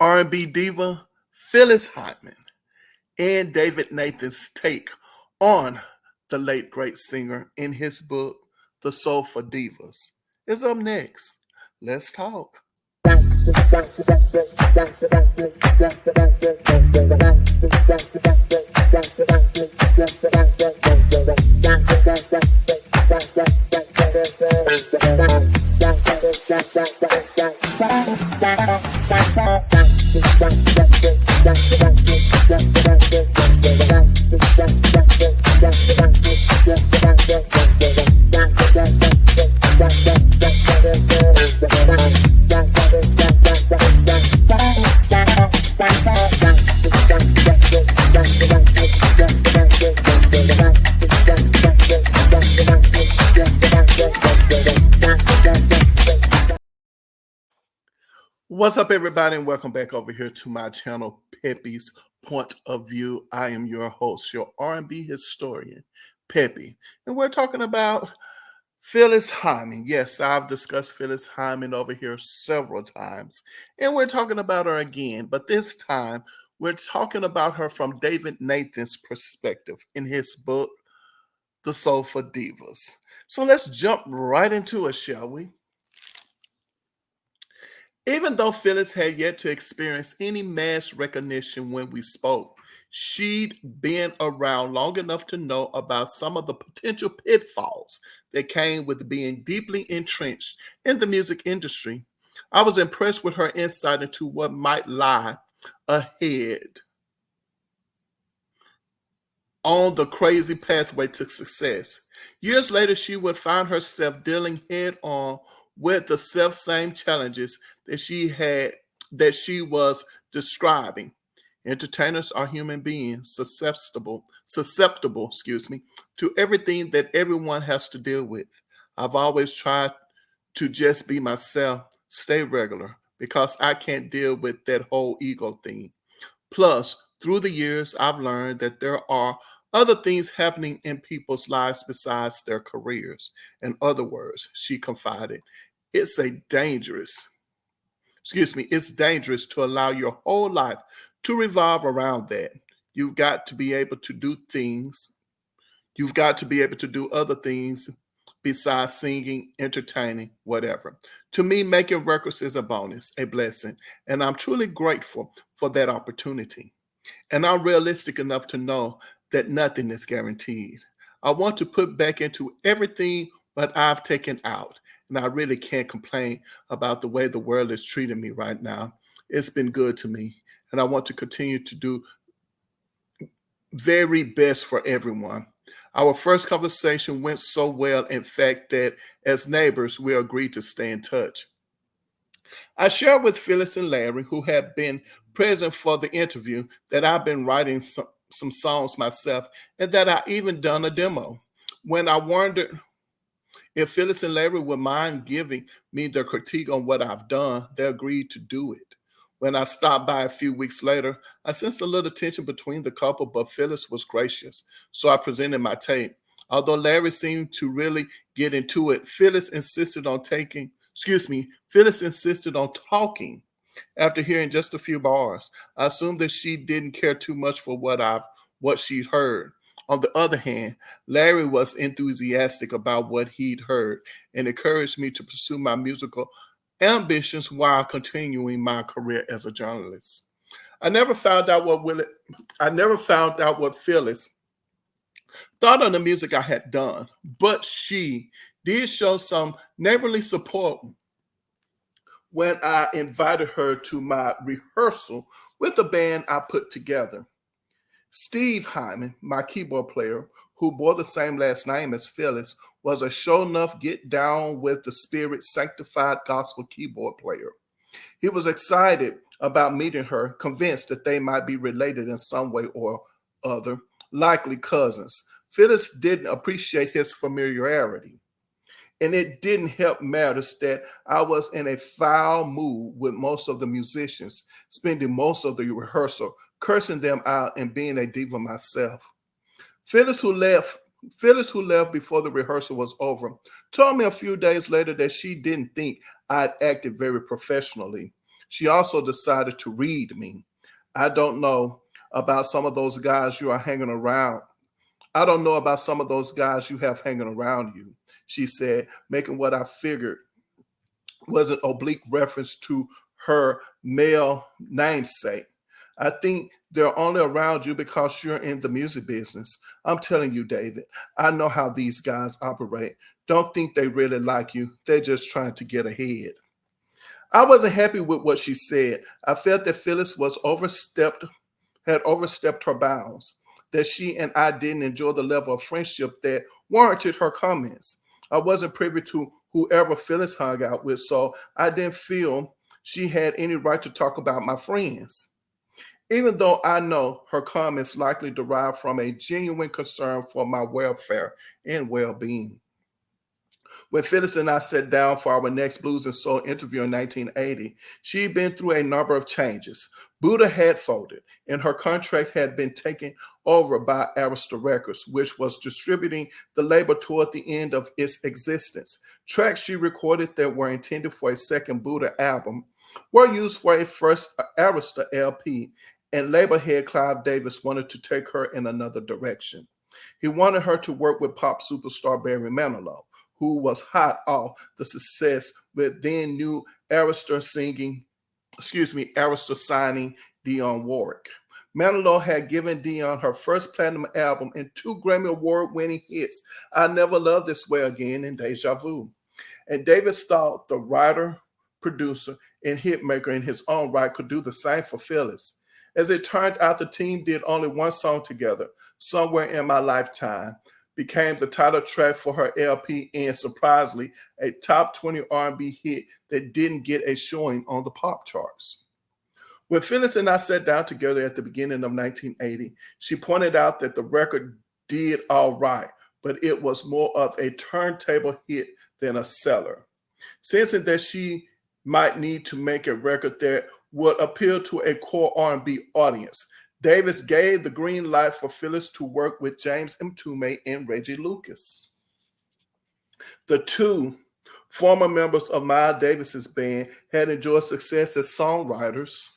R&B diva Phyllis Hyman and David Nathan's take on the late great singer in his book, The Soulful Divas, is up next. Let's talk. What's up, everybody, and welcome back over here to my channel, Peppy's Point of View. I am your host, your R&B historian, Peppy, and we're talking about Phyllis Hyman. Yes, I've discussed Phyllis Hyman over here several times, and we're talking about her again, but this time we're talking about her from David Nathan's perspective in his book, The Soulful Divas. So let's jump right into it, shall we? Even though Phyllis had yet to experience any mass recognition when we spoke, she'd been around long enough to know about some of the potential pitfalls that came with being deeply entrenched in the music industry. I was impressed with her insight into what might lie ahead on the crazy pathway to success. Years later, she would find herself dealing head on with the self same challenges that she was describing. Entertainers are human beings, susceptible, to everything that everyone has to deal with. I've always tried to just be myself, stay regular, because I can't deal with that whole ego thing. Plus, through the years, I've learned that there are other things happening in people's lives besides their careers. In other words, she confided, it's a it's dangerous to allow your whole life to revolve around that. You've got to be able to do things. You've got to be able to do other things besides singing, entertaining, whatever. To me, making records is a bonus, a blessing, and I'm truly grateful for that opportunity. And I'm realistic enough to know that nothing is guaranteed. I want to put back into everything what I've taken out, and I really can't complain about the way the world is treating me right now. It's been good to me, and I want to continue to do very best for everyone. Our first conversation went so well, in fact, that as neighbors, we agreed to stay in touch. I shared with Phyllis and Larry, who had been present for the interview, that I've been writing some songs myself and that I even done a demo. When I wondered if Phyllis and Larry would mind giving me their critique on what I've done, they agreed to do it. When I stopped by a few weeks later, I sensed a little tension between the couple, but Phyllis was gracious, so I presented my tape. Although Larry seemed to really get into it, Phyllis insisted on talking after hearing just a few bars. I assumed that she didn't care too much for what she'd heard. On the other hand, Larry was enthusiastic about what he'd heard and encouraged me to pursue my musical ambitions while continuing my career as a journalist. I never found out what Will I never found out what Phyllis thought of the music I had done, but she did show some neighborly support when I invited her to my rehearsal with the band I put together. Steve Hyman, my keyboard player, who bore the same last name as Phyllis, was a show enough get down with the spirit sanctified gospel keyboard player. He was excited about meeting her, convinced that they might be related in some way or other, likely cousins. Phyllis didn't appreciate his familiarity, and it didn't help matters that I was in a foul mood with most of the musicians, spending most of the rehearsal cursing them out and being a diva myself. Phyllis, who left Phyllis, who left before the rehearsal was over, told me a few days later that she didn't think I'd acted very professionally. She also decided to read me. I don't know about some of those guys you are hanging around. I don't know about some of those guys you have hanging around you, she said, making what I figured was an oblique reference to her male namesake. I think they're only around you because you're in the music business. I'm telling you, David, I know how these guys operate. Don't think they really like you. They're just trying to get ahead. I wasn't happy with what she said. I felt that Phyllis had overstepped her bounds, that she and I didn't enjoy the level of friendship that warranted her comments. I wasn't privy to whoever Phyllis hung out with, so I didn't feel she had any right to talk about my friends. Even though I know her comments likely derive from a genuine concern for my welfare and well being. When Phyllis and I sat down for our next Blues and Soul interview in 1980, she'd been through a number of changes. Buddha had folded, and her contract had been taken over by Arista Records, which was distributing the label toward the end of its existence. Tracks she recorded that were intended for a second Buddha album were used for a first Arista LP, and label head Clive Davis wanted to take her in another direction. He wanted her to work with pop superstar Barry Manilow, who was hot off the success with then new Arista signing Dionne Warwick. Manilow had given Dionne her first platinum album and two Grammy Award winning hits, I Never Loved This Way Again and Deja Vu. And Davis thought the writer, producer, and hitmaker in his own right could do the same for Phyllis. As it turned out, the team did only one song together, Somewhere in My Lifetime, became the title track for her LP and, surprisingly, a top 20 R&B hit that didn't get a showing on the pop charts. When Phyllis and I sat down together at the beginning of 1980, she pointed out that the record did all right, but it was more of a turntable hit than a seller. Sensing that she might need to make a record that would appeal to a core R&B audience, Davis gave the green light for Phyllis to work with James Mtume and Reggie Lucas. The two former members of Miles Davis's band had enjoyed success as songwriters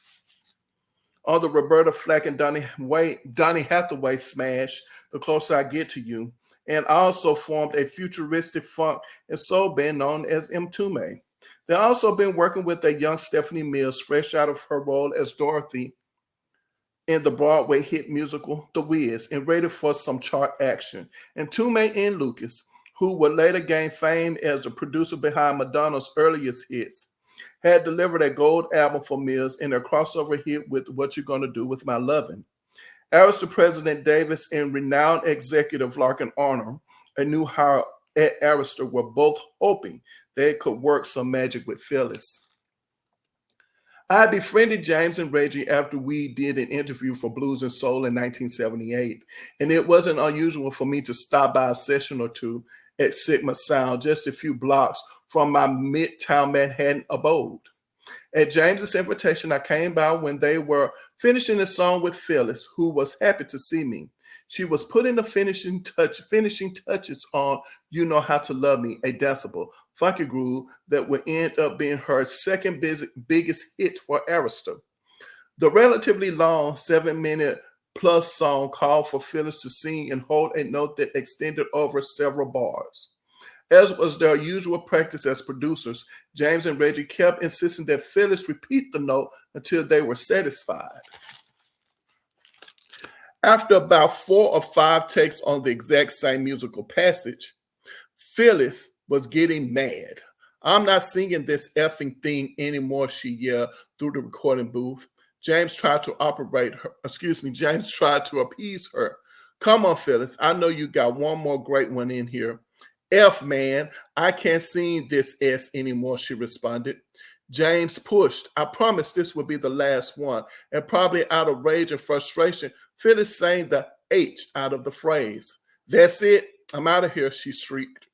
on the Roberta Flack and Donny Hathaway smash, The Closer I Get to You, and also formed a futuristic funk and soul band known as Mtume. They've also been working with a young Stephanie Mills, fresh out of her role as Dorothy in the Broadway hit musical The Wiz, and ready for some chart action. And Tume and Lucas, who would later gain fame as the producer behind Madonna's earliest hits, had delivered a gold album for Mills in their crossover hit with What You Gonna Do With My Lovin'. Arista President Davis and renowned executive Larkin Arnold, a new hire at Arista, were both hoping they could work some magic with Phyllis. I befriended James and Reggie after we did an interview for Blues and Soul in 1978, and it wasn't unusual for me to stop by a session or two at Sigma Sound, just a few blocks from my Midtown Manhattan abode. At James's invitation, I came by when they were finishing a song with Phyllis, who was happy to see me. She was putting the finishing touches on You Know How to Love Me, a danceable, funky groove that would end up being her second biggest hit for Arista. The relatively long 7-minute plus song called for Phyllis to sing and hold a note that extended over several bars. As was their usual practice as producers, James and Reggie kept insisting that Phyllis repeat the note until they were satisfied. After about 4 or 5 takes on the exact same musical passage, Phyllis was getting mad. I'm not singing this effing thing anymore, she yelled through the recording booth. James tried to appease her. Come on, Phyllis, I know you got one more great one in here. F, man, I can't sing this S anymore, she responded. James pushed. I promised this would be the last one, and probably out of rage and frustration, Phyllis sang the H out of the phrase. That's it. I'm out of here, she shrieked.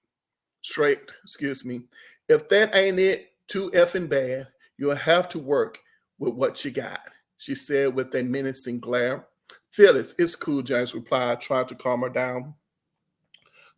If that ain't it, too effing bad, you'll have to work with what you got, she said with a menacing glare. Phyllis, it's cool, James replied, trying to calm her down.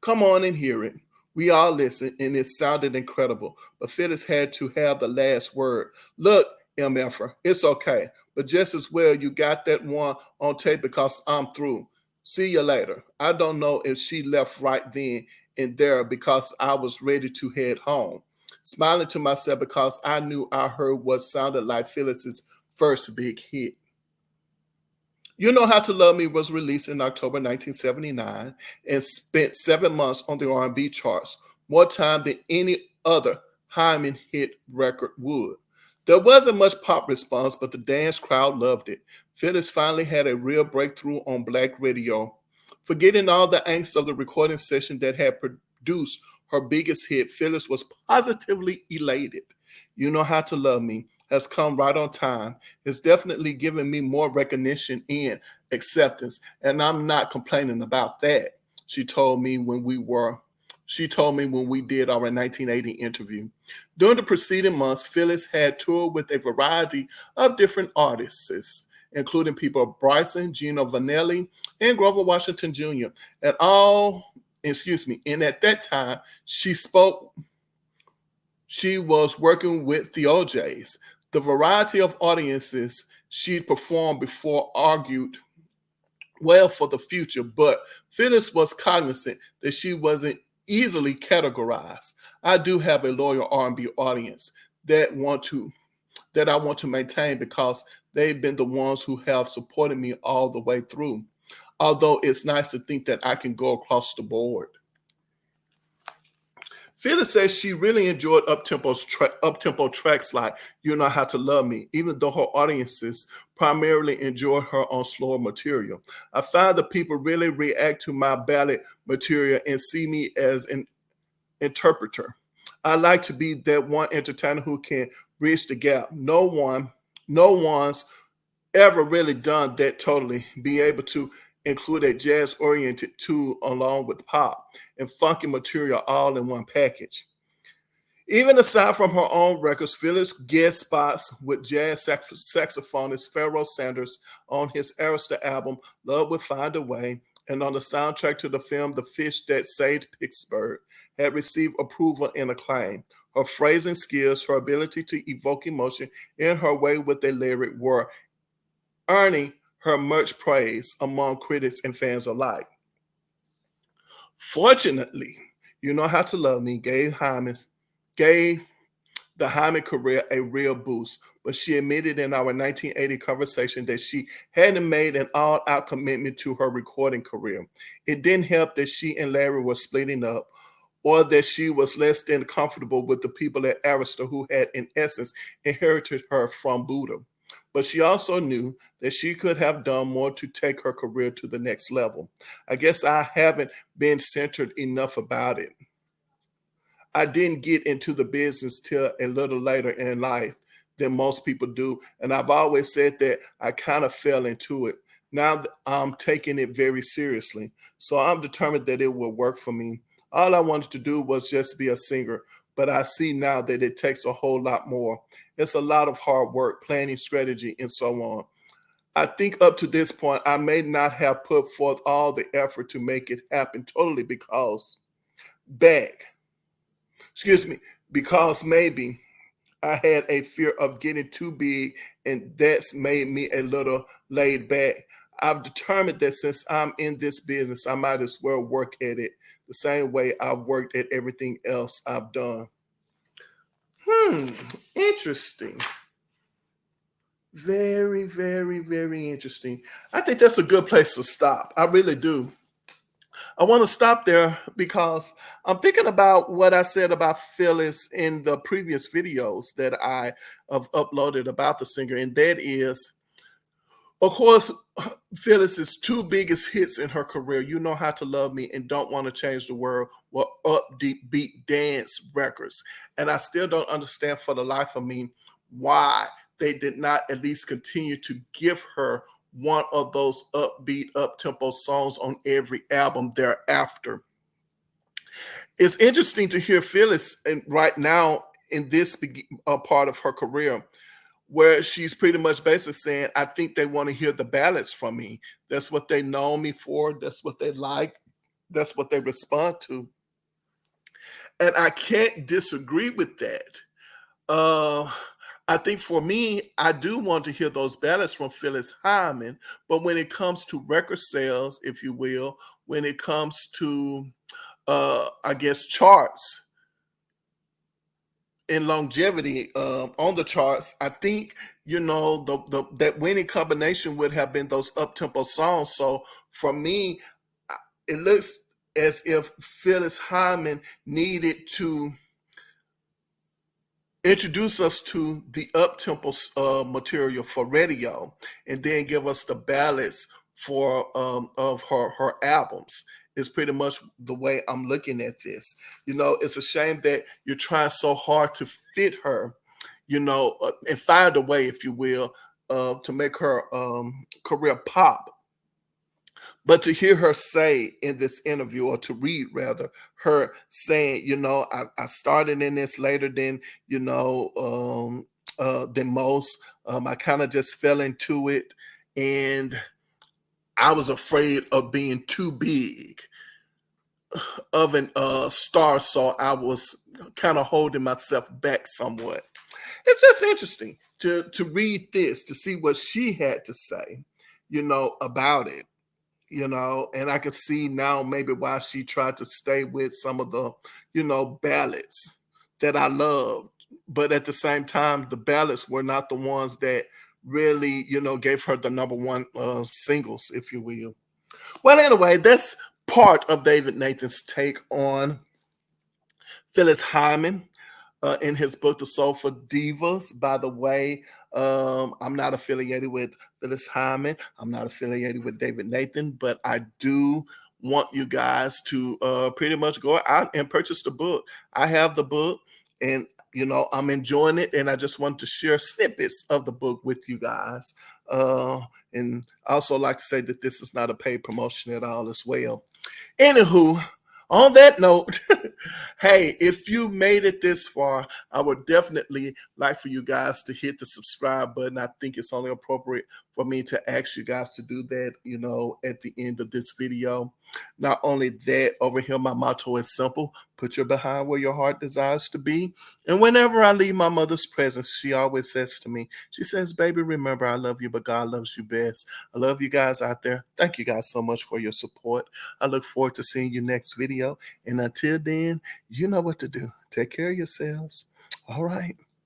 Come on and hear it. We all listened, and it sounded incredible, but Phyllis had to have the last word. Look, MFer. It's okay. But just as well, you got that one on tape because I'm through. See you later. I don't know if she left right then and there because I was ready to head home. Smiling to myself because I knew I heard what sounded like Phyllis's first big hit. You Know How to Love Me was released in October 1979 and spent 7 months on the R&B charts, more time than any other Hyman hit record would. There wasn't much pop response, but the dance crowd loved it. Phyllis finally had a real breakthrough on black radio. Forgetting all the angst of the recording session that had produced her biggest hit, Phyllis was positively elated. You Know How to Love Me has come right on time. It's definitely given me more recognition and acceptance, and I'm not complaining about that. She told me when we were she told me when we did our 1980 interview. During the preceding months, Phyllis had toured with a variety of different artists, including people Bryson, Gino Vanelli, and Grover Washington Jr. And and at that time, she was working with the OJs. The variety of audiences she'd performed before argued well for the future, but Phyllis was cognizant that she wasn't easily categorized. I do have a loyal R&B audience that want to that I want to maintain because they've been the ones who have supported me all the way through. Although it's nice to think that I can go across the board. Phyllis says she really enjoyed up-tempo tracks like You Know How to Love Me, even though her audiences primarily enjoy her on slower material. I find that people really react to my ballad material and see me as an interpreter. I like to be that one entertainer who can bridge the gap. No one's ever really done that totally, be able to include a jazz oriented tool along with pop and funky material all in one package. Even aside from her own records, Phyllis guest spots with jazz saxophonist Pharoah Sanders on his Arista album Love Will Find a Way, and on the soundtrack to the film The Fish That Saved Pittsburgh, had received approval and acclaim. Her phrasing skills, her ability to evoke emotion, and her way with a lyric were earning her much praise among critics and fans alike. Fortunately, You Know How to Love Me gave the Hyman career a real boost, but she admitted in our 1980 conversation that she hadn't made an all-out commitment to her recording career. It didn't help that she and Larry were splitting up, or that she was less than comfortable with the people at Arista who had, in essence, inherited her from Buddha. But she also knew that she could have done more to take her career to the next level. I guess I haven't been centered enough about it. I didn't get into the business till a little later in life than most people do. And I've always said that I kind of fell into it. Now I'm taking it very seriously. So I'm determined that it will work for me. All I wanted to do was just be a singer, but I see now that it takes a whole lot more. It's a lot of hard work, planning, strategy, and so on. I think up to this point, I may not have put forth all the effort to make it happen totally back, excuse me, because maybe I had a fear of getting too big, and that's made me a little laid back. I've determined that since I'm in this business, I might as well work at it the same way I've worked at everything else I've done. Hmm, interesting. Very, very, very interesting. I think that's a good place to stop. I really do. I want to stop there because I'm thinking about what I said about Phyllis in the previous videos that I have uploaded about the singer, and that is, of course, Phyllis's two biggest hits in her career, You Know How to Love Me and Don't Want to Change the World, were upbeat beat dance records. And I still don't understand for the life of me why they did not at least continue to give her one of those upbeat, up-tempo songs on every album thereafter. It's interesting to hear Phyllis right now in this part of her career where she's pretty much basically saying, I think they want to hear the ballads from me. That's what they know me for. That's what they like. That's what they respond to. And I can't disagree with that. Uh, I think for me, I do want to hear those ballads from Phyllis Hyman, but when it comes to record sales, if you will, when it comes to I guess charts and longevity on the charts, I think the that winning combination would have been those up tempo songs. So for me, it looks as if Phyllis Hyman needed to introduce us to the up-tempo material for radio, and then give us the ballads for of her albums. Is pretty much the way I'm looking at this. It's a shame that you're trying so hard to fit her, and find a way, if you will, to make her career pop. But to hear her say in this interview, or to read rather, her saying, I started in this later than most. I kind of just fell into it, and I was afraid of being too big of an star, so I was kind of holding myself back somewhat. It's just interesting to read this, to see what she had to say, about it. And I can see now maybe why she tried to stay with some of the, ballads that I loved. But at the same time, the ballads were not the ones that really, gave her the number one singles, if you will. Well, anyway, that's part of David Nathan's take on Phyllis Hyman in his book, The Soulful Divas. By the way, I'm not affiliated with Phyllis Hyman. I'm not affiliated with David Nathan, but I do want you guys to pretty much go out and purchase the book. I have the book, and I'm enjoying it, and I just want to share snippets of the book with you guys. And I also like to say that this is not a paid promotion at all as well. Anywho, on that note, hey, if you made it this far, I would definitely like for you guys to hit the subscribe button. I think it's only appropriate for me to ask you guys to do that, at the end of this video. Not only that, over here, my motto is simple: put your behind where your heart desires to be. And whenever I leave my mother's presence, she always says to me, she says, baby, remember, I love you, but God loves you best. I love you guys out there. Thank you guys so much for your support. I look forward to seeing you next video. And until then, you know what to do. Take care of yourselves. All right.